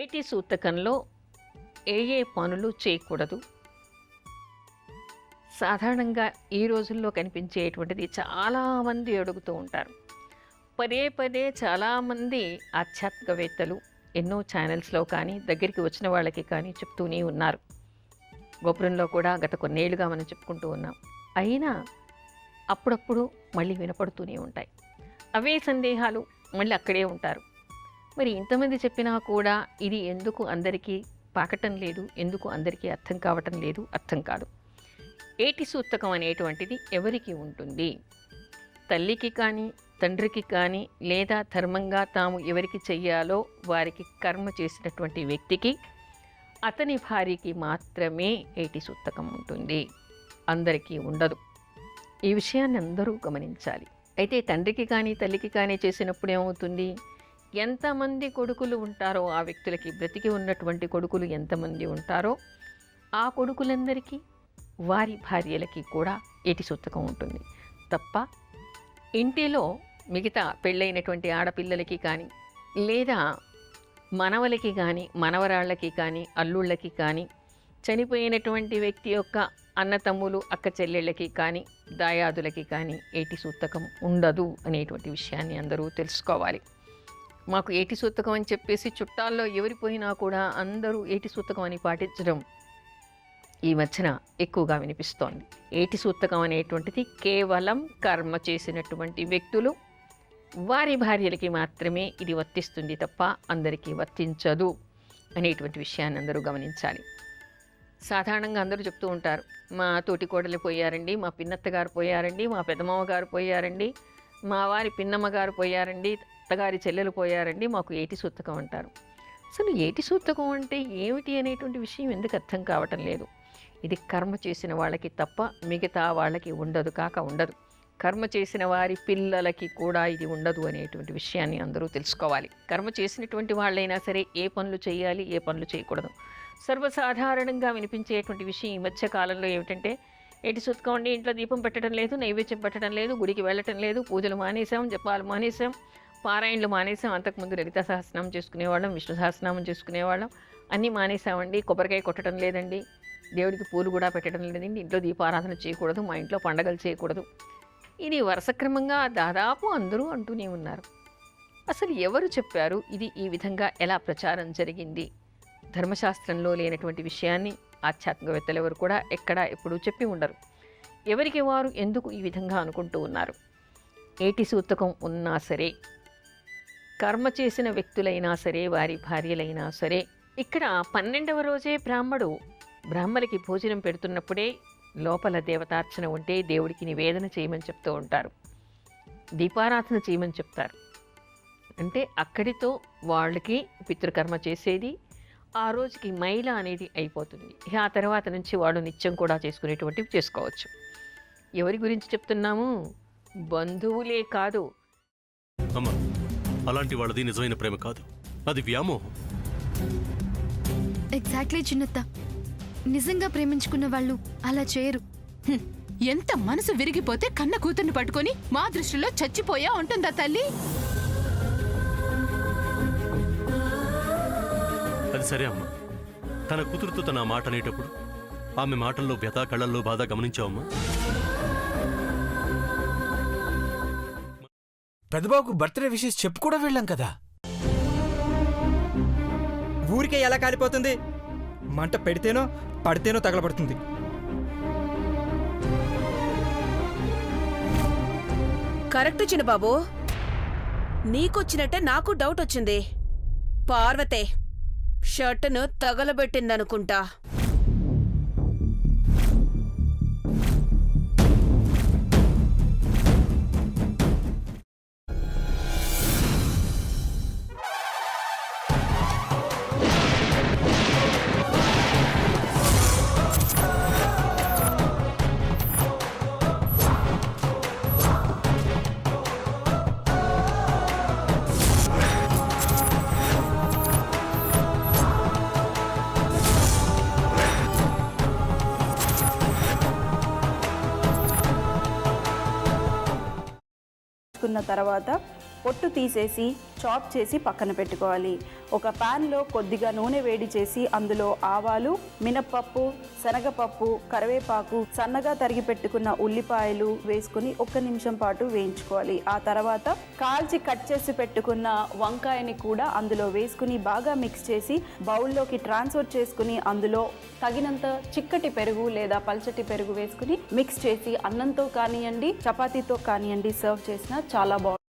ఏటి సూతకంలో ఏ ఏ పనులు చేయకూడదు? సాధారణంగా ఈ రోజుల్లో కనిపించేటువంటిది చాలామంది అడుగుతూ ఉంటారు. పదే పదే చాలామంది ఆధ్యాత్మికవేత్తలు ఎన్నో ఛానల్స్లో కానీ దగ్గరికి వచ్చిన వాళ్ళకి కానీ చెప్తూనే ఉన్నారు. గోపురంలో కూడా గత కొన్నేళ్లుగా మనం చెప్పుకుంటూ ఉన్నాం. అయినా అప్పుడప్పుడు మళ్ళీ వినపడుతూనే ఉంటాయి. అవే సందేహాలు మళ్ళీ అక్కడే ఉంటారు. మరి ఇంతమంది చెప్పినా కూడా ఇది ఎందుకు అందరికీ పాకటం లేదు, ఎందుకు అందరికీ అర్థం కావటం లేదు, అర్థం కాదు. ఏటి సూతకం అనేటువంటిది ఎవరికి ఉంటుంది? తల్లికి కానీ తండ్రికి కానీ లేదా ధర్మంగా తాము ఎవరికి చెయ్యాలో వారికి కర్మ చేసినటువంటి వ్యక్తికి, అతని భార్యకి మాత్రమే ఏటి సూతకం ఉంటుంది, అందరికీ ఉండదు. ఈ విషయాన్ని అందరూ గమనించాలి. అయితే తండ్రికి కానీ తల్లికి కానీ చేసినప్పుడు ఏమవుతుంది? ఎంతమంది కొడుకులు ఉంటారో ఆ వ్యక్తులకి, బ్రతికి ఉన్నటువంటి కొడుకులు ఎంతమంది ఉంటారో ఆ కొడుకులందరికీ వారి భార్యలకి కూడా ఏటి సూతకం ఉంటుంది తప్ప ఇంటిలో మిగతా పెళ్ళైనటువంటి ఆడపిల్లలకి కానీ లేదా మనవలకి కానీ మనవరాళ్ళకి కానీ అల్లుళ్ళకి కానీ చనిపోయినటువంటి వ్యక్తి యొక్క అన్నతమ్ములు అక్క చెల్లెళ్ళకి కానీ దాయాదులకి కానీ ఏటి సూతకం ఉండదు అనేటువంటి విషయాన్ని అందరూ తెలుసుకోవాలి. మాకు ఏటి సూతకం అని చెప్పేసి చుట్టాల్లో ఎవరి పోయినా కూడా అందరూ ఏటి సూతకం అని పాటించడం ఈ మధ్యన ఎక్కువగా వినిపిస్తోంది. ఏటి సూతకం అనేటువంటిది కేవలం కర్మ చేసినటువంటి వ్యక్తులు వారి భార్యలకి మాత్రమే ఇది వర్తిస్తుంది తప్ప అందరికీ వర్తించదు అనేటువంటి విషయాన్ని అందరూ గమనించాలి. సాధారణంగా అందరూ చెప్తూ ఉంటారు, మా తోటి కోడలు పోయారండి, మా పిన్నత్త గారు పోయారండి, మా పెద్దమామ గారు పోయారండి, మా వారి పిన్నమ్మ గారు పోయారండి, అత్తగారి చెల్లెలు పోయారండి, మాకు ఏటి సూతకం అంటారు. అసలు ఏటి సూతకం అంటే ఏమిటి అనేటువంటి విషయం ఎందుకు అర్థం కావటం లేదు. ఇది కర్మ చేసిన వాళ్ళకి తప్ప మిగతా వాళ్ళకి ఉండదు, కాక ఉండదు. కర్మ చేసిన వారి పిల్లలకి కూడా ఇది ఉండదు అనేటువంటి విషయాన్ని అందరూ తెలుసుకోవాలి. కర్మ చేసినటువంటి వాళ్ళైనా సరే ఏ పనులు చేయాలి, ఏ పనులు చేయకూడదు సర్వసాధారణంగా వినిపించేటువంటి విషయం ఈ మధ్య కాలంలో ఏమిటంటే, ఏటి సూతకం అండి, ఇంట్లో దీపం పెట్టడం లేదు, నైవేద్యం పెట్టడం లేదు, గుడికి వెళ్ళటం లేదు, పూజలు మానేసాం, జపాలు మానేసాం, పారాయణలు మానేసాం. అంతకుముందు లలిత సహస్రనామం చేసుకునేవాళ్ళం, విష్ణు సహస్రనామం చేసుకునేవాళ్ళం, అన్నీ మానేసామండి. కొబ్బరికాయ కొట్టడం లేదండి, దేవుడికి పూలు కూడా పెట్టడం లేదండి, ఇంట్లో దీపారాధన చేయకూడదు, మా ఇంట్లో పండగలు చేయకూడదు. ఇది వరుసక్రమంగా దాదాపు అందరూ అంటూనే ఉన్నారు. అసలు ఎవరు చెప్పారు? ఇది ఈ విధంగా ఎలా ప్రచారం జరిగింది? ధర్మశాస్త్రంలో లేనటువంటి విషయాన్ని ఆధ్యాత్మికవేత్తలు ఎవరు కూడా ఎక్కడా ఎప్పుడూ చెప్పి ఉండరు. ఎవరికి వారు ఎందుకు ఈ విధంగా అనుకుంటూ ఉన్నారు? ఏటి సూతకం ఉన్నా సరే, కర్మ చేసిన వ్యక్తులైనా సరే, వారి భార్యలైనా సరే, ఇక్కడ 12వ రోజే బ్రాహ్మలకి భోజనం పెడుతున్నప్పుడే లోపల దేవతార్చన ఉంటే దేవుడికి నివేదన చేయమని చెప్తూ ఉంటారు, దీపారాధన చేయమని చెప్తారు. అంటే అక్కడితో వాళ్ళకి పితృకర్మ చేసేది ఆ రోజుకి మైల అనేది అయిపోతుంది. ఆ తర్వాత నుంచి వాడు నిత్యం కూడా చేసుకునేటువంటివి చేసుకోవచ్చు. ఎవరి గురించి చెప్తున్నాము? బంధువులే కాదు. అమ్మా, అలాంటి వాళ్ళది నిజమైన ప్రేమ కాదు, అది వ్యామోహం. ఎగ్జాక్ట్లీ చిన్నత్త, నిజంగా ప్రేమించుకున్న వాళ్ళు అలా చేయరు. ఎంత మనసు విరిగిపోతే కన్న కూతుర్ని పట్టుకొని మా దృష్టిలో చచ్చిపోయా ఉంటుందా తల్లి? అది సరే అమ్మా, తన కూతురుతో తన మాట అనేటప్పుడు ఆమె మాటల్లో వ్యథ, కళ్ళల్లో బాధ గమనించావమ్మా? పెద్దబాబుకు బర్త్డే విషెస్ చెప్పు కూడా వెళ్ళాం కదా. ఊరికే ఎలా కాలిపోతుంది? మంట పెడితేనో పడితేనో తగలబడుతుంది. కరెక్ట్ చిన్నబాబు, నీకొచ్చినట్టే నాకు డౌట్ వచ్చింది. పార్వతే షర్టును తగలబెట్టిందనుకుంటా. తర్వాత పొట్టు తీసేసి చాప్ చేసి పక్కన పెట్టుకోవాలి. ఒక ప్యాన్లో కొద్దిగా నూనె వేడి చేసి అందులో ఆవాలు, మినప్పప్పు, శనగపప్పు, కరివేపాకు, సన్నగా తరిగి పెట్టుకున్న ఉల్లిపాయలు వేసుకుని 1 నిమిషం పాటు వేయించుకోవాలి. ఆ తర్వాత కాల్చి కట్ చేసి పెట్టుకున్న వంకాయని కూడా అందులో వేసుకుని బాగా మిక్స్ చేసి బౌల్లోకి ట్రాన్స్ఫర్ చేసుకుని అందులో తగినంత చిక్కటి పెరుగు లేదా పల్చటి పెరుగు వేసుకుని మిక్స్ చేసి అన్నంతో కానివ్వండి, చపాతీతో కానివ్వండి సర్వ్ చేసినా చాలా బాగుంటుంది.